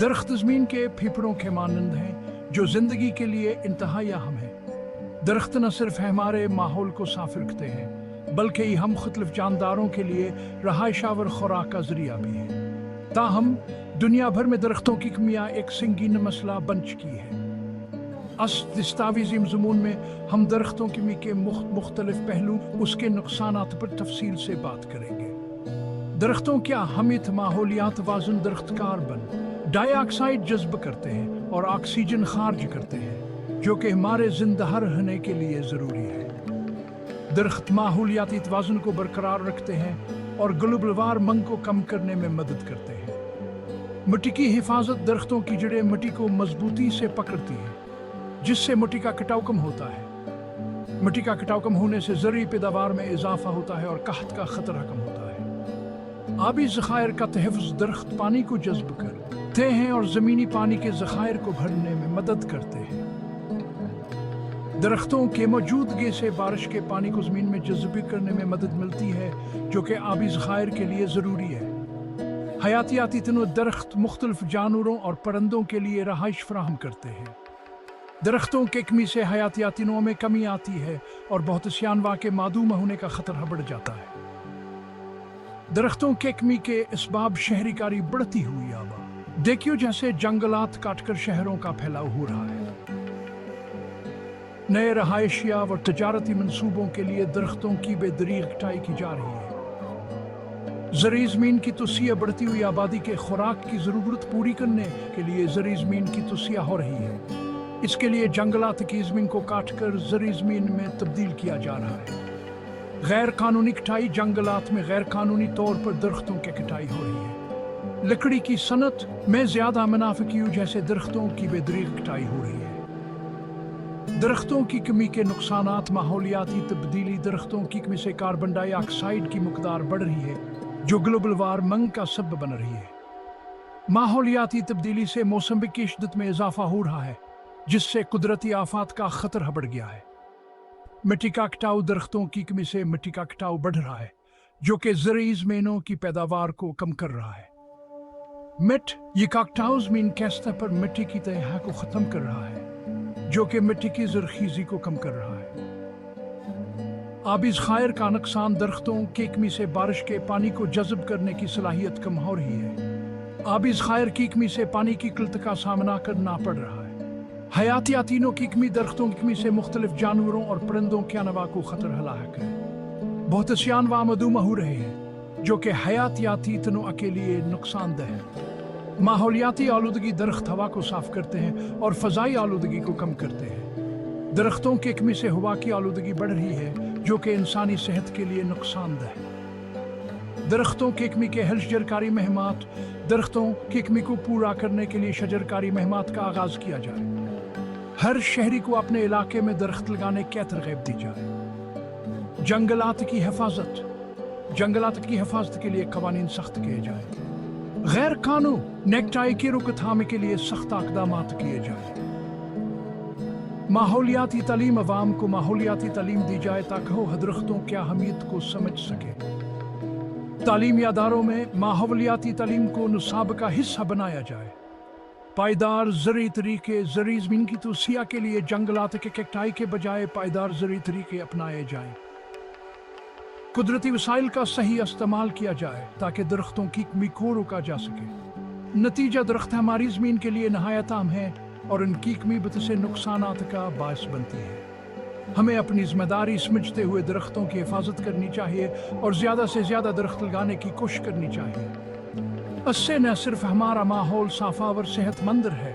درخت زمین کے پھیپھڑوں کے مانند ہیں جو زندگی کے لیے انتہائی اہم ہیں۔ درخت نہ صرف ہمارے ماحول کو صاف رکھتے ہیں بلکہ یہ ہم مختلف جانداروں کے لیے رہائش اور خوراک کا ذریعہ بھی ہے۔ تاہم دنیا بھر میں درختوں کی کمی ایک سنگین مسئلہ بن چکی ہے۔ اس دستاویزی مضمون میں ہم درختوں کی کمی کے مختلف پہلو اس کے نقصانات پر تفصیل سے بات کریں گے۔ درختوں کی اہمیت ماحولیات توازن درخت کاربن ڈائی آکسائڈ جذب کرتے ہیں اور آکسیجن خارج کرتے ہیں جو کہ ہمارے زندہ رہنے کے لیے ضروری ہے۔ درخت ماحولیاتی توازن کو برقرار رکھتے ہیں اور گلوبل وارمنگ کو کم کرنے میں مدد کرتے ہیں۔ مٹی کی حفاظت درختوں کی جڑیں مٹی کو مضبوطی سے پکڑتی ہیں جس سے مٹی کا کٹاؤ کم ہوتا ہے۔ مٹی کا کٹاؤ کم ہونے سے زرعی پیداوار میں اضافہ ہوتا ہے اور قحط کا خطرہ کم ہوتا ہے۔ آبی ذخائر کا تحفظ درخت پانی کو جذب کرتے ہیں اور زمینی پانی کے ذخائر کو بھرنے میں مدد کرتے ہیں۔ درختوں کے موجودگی سے بارش کے پانی کو زمین میں جذب کرنے میں مدد ملتی ہے جو کہ آبی ذخائر کے لیے ضروری ہے۔ حیاتیاتی تنوع درخت مختلف جانوروں اور پرندوں کے لیے رہائش فراہم کرتے ہیں۔ درختوں کی کمی سے حیاتیاتی تنوع میں کمی آتی ہے اور بہت سی انواع کے معدوم ہونے کا خطرہ بڑھ جاتا ہے۔ درختوں کی کمی کے اسباب شہری کاری بڑھتی ہوئی آبادی دیکھیو جیسے جنگلات کاٹ کر شہروں کا پھیلاؤ ہو رہا ہے۔ نئے رہائشیہ اور تجارتی منصوبوں کے لیے درختوں کی بے دریغ کٹائی کی جا رہی ہے۔ زرعی زمین کی توسیع بڑھتی ہوئی آبادی کے خوراک کی ضرورت پوری کرنے کے لیے زرعی زمین کی توسیع ہو رہی ہے۔ اس کے لیے جنگلات کی زمین کو کاٹ کر زرعی زمین میں تبدیل کیا جا رہا ہے۔ غیر قانونی کٹائی جنگلات میں غیر قانونی طور پر درختوں کی کٹائی ہو رہی ہے۔ لکڑی کی صنعت میں زیادہ منافع کی وجہ سے درختوں کی بے دریغ کٹائی ہو رہی ہے۔ درختوں کی کمی کے نقصانات ماحولیاتی تبدیلی درختوں کی کمی سے کاربن ڈائی آکسائڈ کی مقدار بڑھ رہی ہے جو گلوبل وارمنگ کا سبب بن رہی ہے۔ ماحولیاتی تبدیلی سے موسم کی شدت میں اضافہ ہو رہا ہے جس سے قدرتی آفات کا خطرہ بڑھ گیا ہے۔ مٹی کا کٹاؤ درختوں کی کمی سے مٹی کا کٹاؤ بڑھ رہا ہے جو کہ زرعی زمینوں کی پیداوار کو کم کر رہا ہے۔ یہ کٹاؤ زمین کے سطح پر مٹی کی تہہ کو ختم کر رہا ہے جو کہ مٹی کی زرخیزی کو کم کر رہا ہے۔ آبی ذخائر کا نقصان درختوں کی کمی سے بارش کے پانی کو جذب کرنے کی صلاحیت کم ہو رہی ہے۔ آبی ذخائر کی کمی سے پانی کی قلت کا سامنا کرنا پڑ رہا ہے۔ حیاتیاتی تنوع کی کمی درختوں کی کمی سے مختلف جانوروں اور پرندوں کے انواع کو خطرہ لاحق ہے۔ بہت سی انواع معدوم ہو رہے ہیں جو کہ حیاتیاتی تنوع کے لیے نقصان دہ ہے۔ ماحولیاتی آلودگی درخت ہوا کو صاف کرتے ہیں اور فضائی آلودگی کو کم کرتے ہیں۔ درختوں کی کمی سے ہوا کی آلودگی بڑھ رہی ہے جو کہ انسانی صحت کے لیے نقصان دہ ہے۔ درختوں کی کمی کے حل شجرکاری مہمات درختوں کی کمی کو پورا کرنے کے لیے شجرکاری مہمات کا آغاز کیا جائے۔ ہر شہری کو اپنے علاقے میں درخت لگانے کی ترغیب دی جائے۔ جنگلات کی حفاظت کے لیے قوانین سخت کیے جائیں۔ غیر قانونی کٹائی کی روک تھام کے لیے سخت اقدامات کیے جائیں۔ ماحولیاتی تعلیم عوام کو ماحولیاتی تعلیم دی جائے تاکہ وہ درختوں کی اہمیت کو سمجھ سکے۔ تعلیمی اداروں میں ماحولیاتی تعلیم کو نصاب کا حصہ بنایا جائے۔ پائیدار زرعی طریقے زرعی زمین کی توسیع کے لیے جنگلات کے کٹائی کے بجائے پائیدار زرعی طریقے اپنائے جائیں۔ قدرتی وسائل کا صحیح استعمال کیا جائے تاکہ درختوں کی کمی کو روکا جا سکے۔ نتیجہ درخت ہماری زمین کے لیے نہایت اہم ہے اور ان کی کمی سے نقصانات کا باعث بنتی ہے۔ ہمیں اپنی ذمہ داری سمجھتے ہوئے درختوں کی حفاظت کرنی چاہیے اور زیادہ سے زیادہ درخت لگانے کی کوشش کرنی چاہیے۔ اس سے نہ صرف ہمارا ماحول صاف اور صحت مند ہے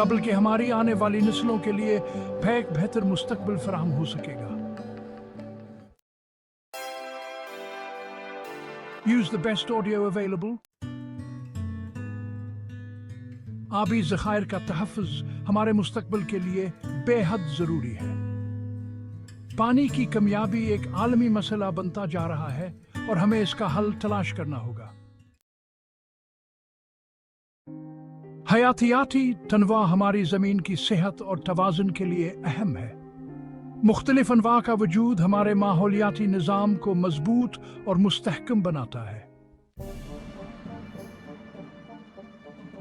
بلکہ ہماری آنے والی نسلوں کے لیے ایک بہتر مستقبل فراہم ہو سکے گا۔ Use the best audio available. آبی ذخائر کا تحفظ ہمارے مستقبل کے لیے بے حد ضروری ہے۔ پانی کی کمیابی ایک عالمی مسئلہ بنتا جا رہا ہے اور ہمیں اس کا حل تلاش کرنا ہوگا۔ حیاتیاتی تنوع ہماری زمین کی صحت اور توازن کے لیے اہم ہے۔ مختلف انواع کا وجود ہمارے ماحولیاتی نظام کو مضبوط اور مستحکم بناتا ہے۔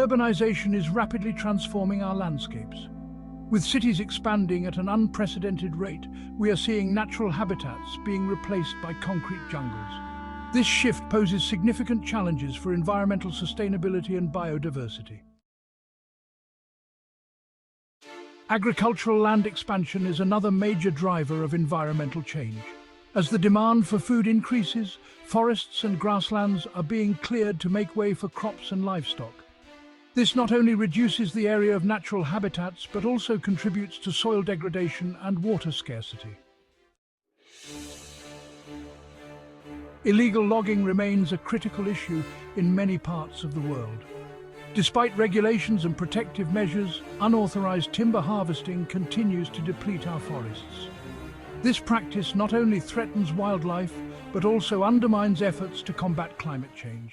Urbanization is rapidly transforming our landscapes. With cities expanding at an unprecedented rate, we are seeing natural habitats being replaced by concrete jungles. This shift poses significant challenges for environmental sustainability and biodiversity. Agricultural land expansion is another major driver of environmental change. As the demand for food increases, forests and grasslands are being cleared to make way for crops and livestock. This not only reduces the area of natural habitats, but also contributes to soil degradation and water scarcity. Illegal logging remains a critical issue in many parts of the world. Despite regulations and protective measures, unauthorized timber harvesting continues to deplete our forests. This practice not only threatens wildlife, but also undermines efforts to combat climate change.